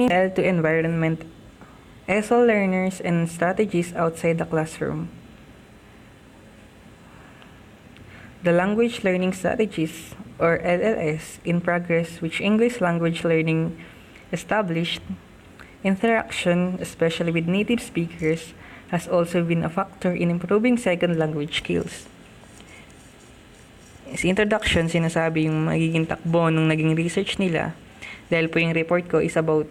L2 environment, ESOL learners and strategies outside the classroom. The language learning strategies, or LLS, in progress which English language learning established, interaction, especially with native speakers, has also been a factor in improving second language skills. Sa introduction, sinasabi yung magiging takbo nung naging research nila, dahil po yung report ko is about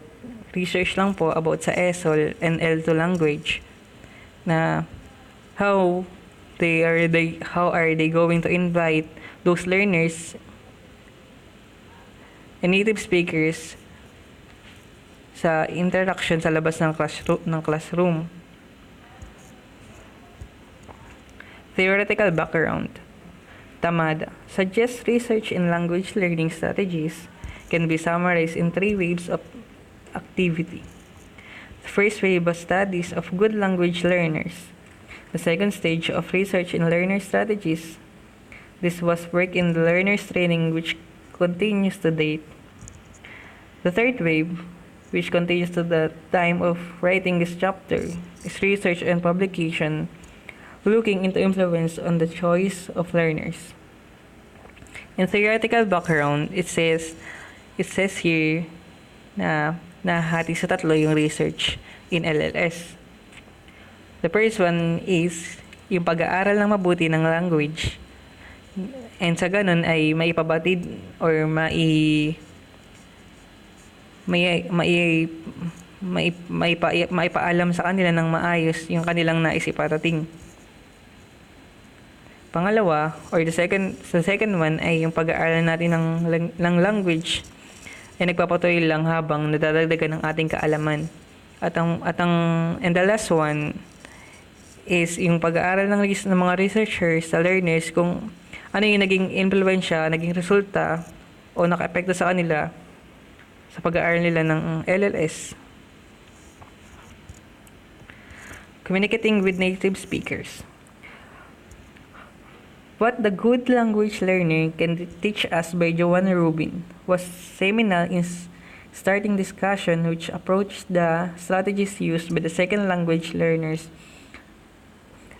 research lang po about sa ESOL and L2 language, na how are they going to invite those learners and native speakers sa interaction sa labas ng classroom. Theoretical background. Tamada suggests research in language learning strategies can be summarized in 3 waves of activity. The first wave was studies of good language learners. The second stage of research in learner strategies. This was work in the learner's training which continues to date. The third wave, which continues to the time of writing this chapter, is research and publication looking into influence on the choice of learners. In theoretical background, it says here na nahati sa tatlo yung research in LLS. The first one is yung pag-aaral ng mabuti ng language, and sa ganun ay maipabatid or maipaalam sa kanila ng maayos yung kanilang nais iparating. Pangalawa, or the second one ay yung pag-aaral natin ng language ay nagpapatuloy lang habang nadadagdagan ng ating kaalaman. And the last one is yung pag-aaral ng mga researchers sa learners kung ano yung naging impluwensya, naging resulta o naka-epekto sa kanila sa pag-aaral nila ng LLS. Communicating with native speakers. What the Good Language Learner Can Teach Us by Joanne Rubin was seminal in starting discussion which approached the strategies used by the second language learners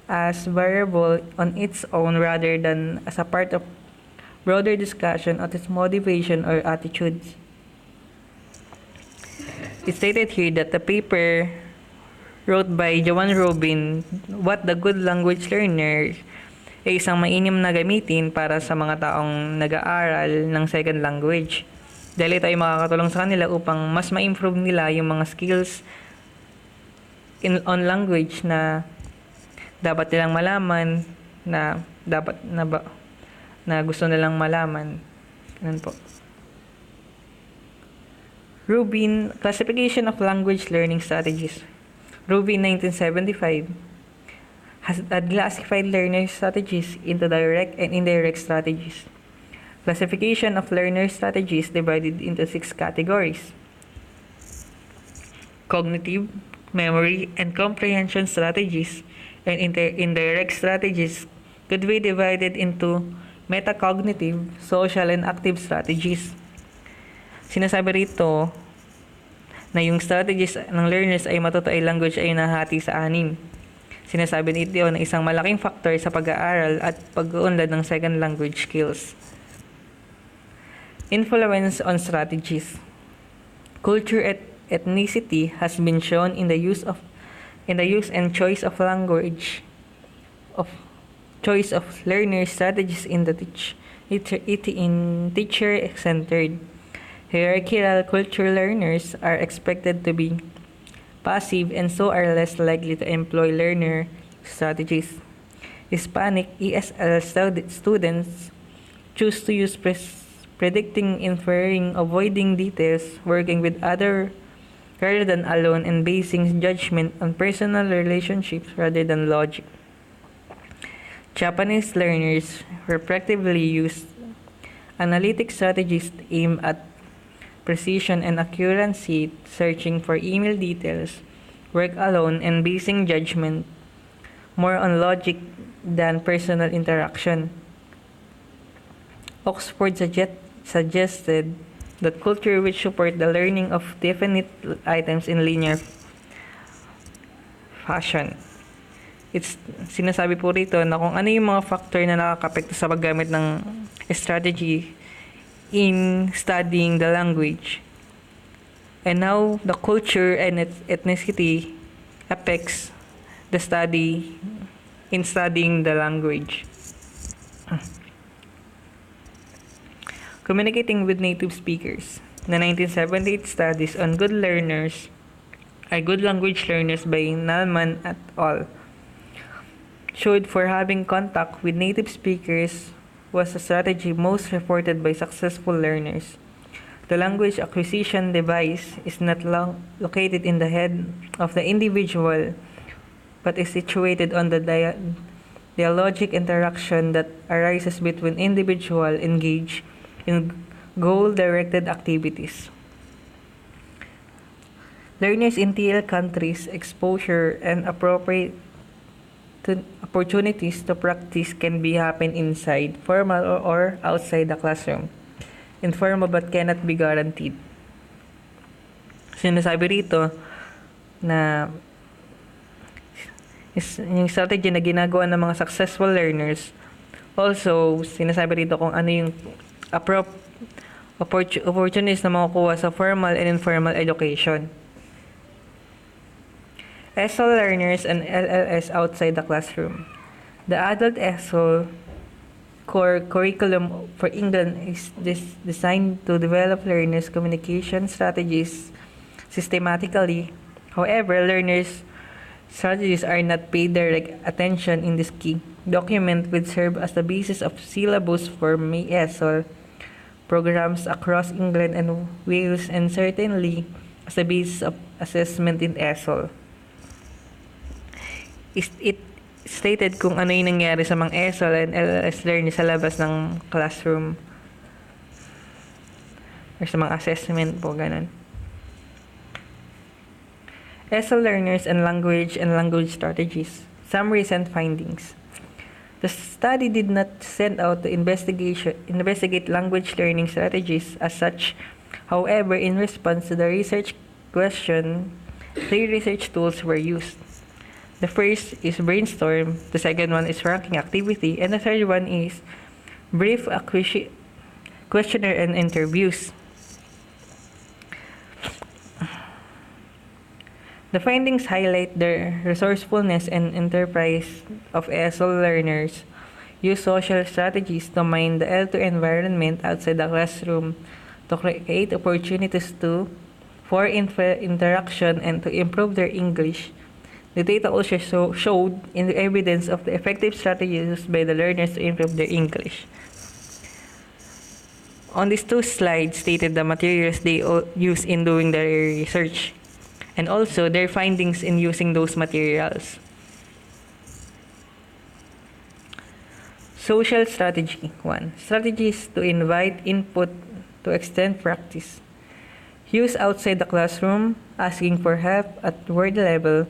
as variable on its own rather than as a part of broader discussion of its motivation or attitudes. It stated here that the paper wrote by Joanne Rubin, What the Good Language Learner, ay isang mainam na gamitin para sa mga taong nag-aaral ng second language. Dahil ito ay makakatulong sa kanila upang mas ma-improve nila yung mga skills on language na dapat nilang malaman, na gusto nilang malaman. Ganun po. Rubin, Classification of Language Learning Strategies. Rubin, 1975, has classified learner strategies into direct and indirect strategies. Classification of learner strategies divided into 6 categories. Cognitive, memory, and comprehension strategies and indirect strategies could be divided into metacognitive, social, and active strategies. Sinasabi rito na yung strategies ng learners ay matuto ay language ay nahati sa 6. Sinasabi nito na isang malaking factor sa pag-aaral at pag-uunlad ng second language skills. Influence on strategies. Culture and ethnicity has been shown in the use and choice of language, of choice of learner strategies in the teacher-centered. Hierarchical culture learners are expected to be passive and so are less likely to employ learner strategies. Hispanic ESL students choose to use predicting, inferring, avoiding details, working with other rather than alone, and basing judgment on personal relationships rather than logic. Japanese learners respectively use analytic strategies aimed at precision and accuracy, searching for email details, work alone, and basing judgment more on logic than personal interaction. Oxford suggested that culture which support the learning of definite items in linear fashion. It's sinasabi po rito na kung ano yung mga factor na nakakapekto sa paggamit ng strategy in studying the language, and how the culture and its ethnicity affects the study in studying the language. Communicating with native speakers. The 1978 studies on good language learners by Nalman et al. Showed for having contact with native speakers was a strategy most reported by successful learners. The language acquisition device is not located in the head of the individual, but is situated on the dialogic interaction that arises between individuals engaged in goal-directed activities. Learners in TL countries exposure and appropriate opportunities to practice can be happen inside, formal or outside the classroom. Informal but cannot be guaranteed. Sinasabi rito na yung strategy na ginagawa ng mga successful learners, also sinasabi rito kung ano yung opportunities na makukuha sa formal and informal education. ESOL learners and LLS outside the classroom. The adult ESOL core curriculum for England is designed to develop learners' communication strategies systematically. However, learners' strategies are not paid direct attention in this key document, which serve as the basis of syllabus for May ESOL programs across England and Wales, and certainly as the basis of assessment in ESOL. It stated kung ano yung nangyari sa mga ESOL and LLS learners sa labas ng classroom or sa mga assessment po, ganun. ESOL learners and language strategies. Some recent findings. The study did not set out to investigate language learning strategies as such. However, in response to the research question, 3 research tools were used. The first is brainstorm, the second one is ranking activity, and the third one is brief questionnaire and interviews. The findings highlight the resourcefulness and enterprise of ESOL learners use social strategies to mine the L2 environment outside the classroom to create opportunities for interaction and to improve their English. The data also showed in the evidence of the effective strategies used by the learners to improve their English. On these 2 slides stated the materials they use in doing their research, and also their findings in using those materials. Social strategy 1. Strategies to invite input to extend practice. Use outside the classroom, asking for help at word level,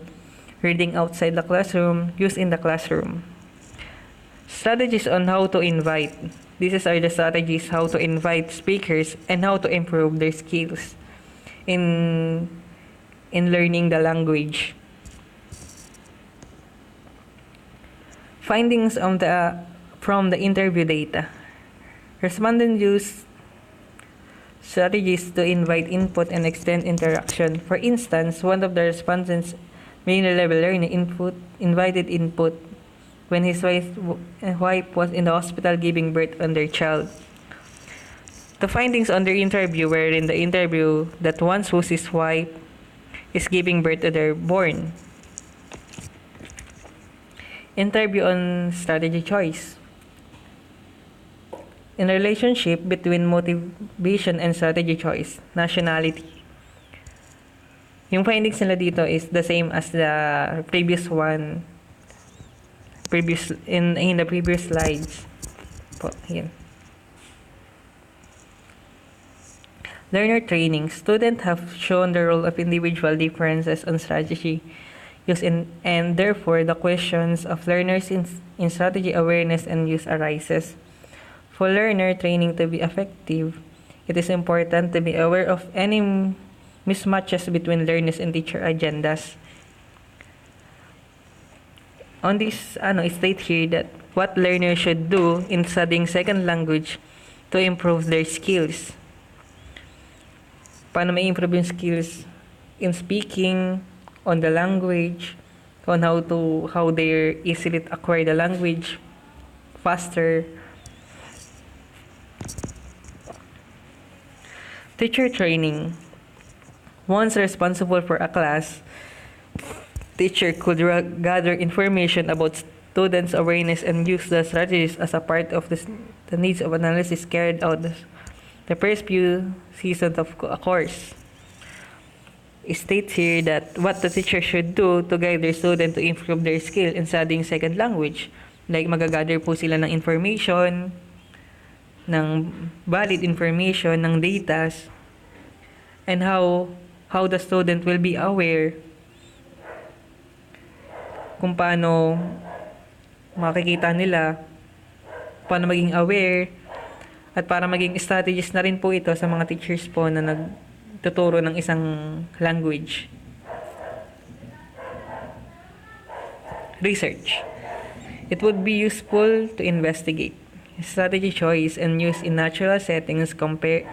reading outside the classroom, use in the classroom. Strategies on how to invite. These are the strategies how to invite speakers and how to improve their skills in learning the language. Findings from the interview data. Respondents use strategies to invite input and extend interaction. For instance, one of the respondents level learner invited input when his wife was in the hospital giving birth on their child. The findings on their interview were in the interview that once his wife is giving birth to their born. Interview on strategy choice. In relationship between motivation and strategy choice, nationality. Yung findings nila dito is the same as the previous in the previous slides. Po, here. Learner training. Students have shown the role of individual differences on strategy use and therefore the questions of learners in strategy awareness and use arises. For learner training to be effective, It is important to be aware of any mismatches between learners and teacher agendas. On this, state here that what learners should do in studying second language to improve their skills. Paano may improve yung skills in speaking, on the language, on how they easily acquire the language faster. Teacher training. Once responsible for a class, teacher could gather information about students' awareness and use the strategies as a part of the needs of analysis carried out the first few seasons of a course. It states here that what the teacher should do to guide their student to improve their skill in studying second language. Like magagather po sila ng information, ng valid information, ng data, and how the student will be aware kung paano makikita nila, paano maging aware, at para maging strategies na rin po ito sa mga teachers po na nagtuturo ng isang language. Research. It would be useful to investigate strategy choice and use in natural settings compared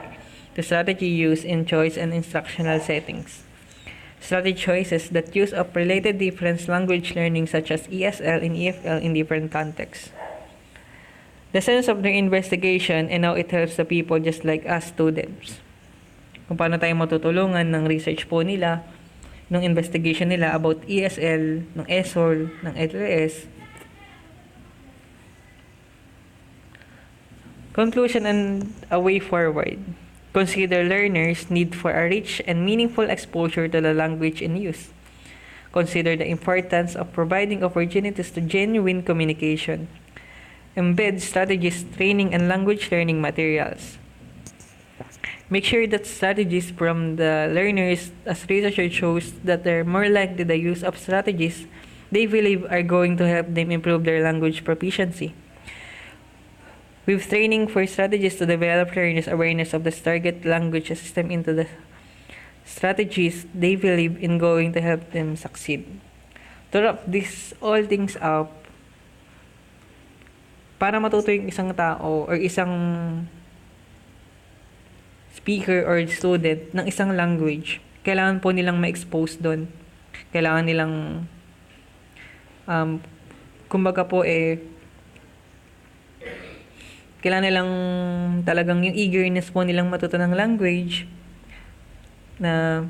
to strategy used in choice and instructional settings. Strategy choices that use of related difference language learning such as ESL and EFL in different contexts. The sense of their investigation and how it helps the people just like us students. Kung paano tayo matutulungan ng research po nila, ng investigation nila about ESL, ng ESOL, ng LLS. Conclusion and a way forward. Consider learners' need for a rich and meaningful exposure to the language in use. Consider the importance of providing opportunities to genuine communication. Embed strategies, training, and language learning materials. Make sure that strategies from the learners, as research shows that they're more likely the use of strategies they believe are going to help them improve their language proficiency. With training for strategies to develop learners' awareness of the target language system into the strategies they believe in going to help them succeed. To wrap this all things up, para matuto yung isang tao or isang speaker or student ng isang language, kailangan po nilang ma-expose doon. Kailangan nilang, kumbaga po kailangan nilang talagang yung eagerness po nilang matuto ng language, na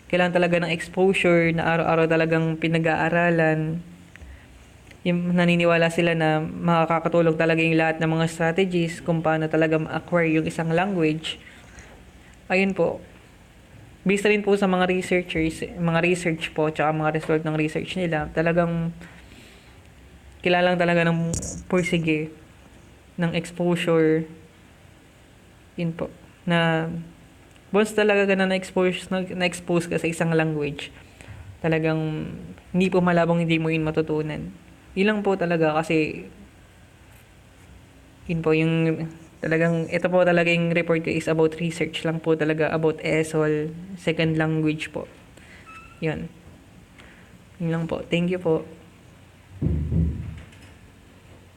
kailangan talaga ng exposure, na araw-araw talagang pinag-aaralan. Yung naniniwala sila na makakatulong talaga yung lahat ng mga strategies kung paano talaga ma-acquire yung isang language. Ayun po. Based rin po sa mga researchers, mga research po, tsaka mga result ng research nila, talagang kailangan talaga ng pursige ng exposure. Yun po. Na once talaga ka na-expose ka sa isang language, talagang hindi po malabong hindi mo yun matutunan. Yun lang po talaga kasi yun po yung talagang, ito po talaga yung report ko is about research lang po talaga about ESOL, second language po. Yun. Yun lang po. Thank you po.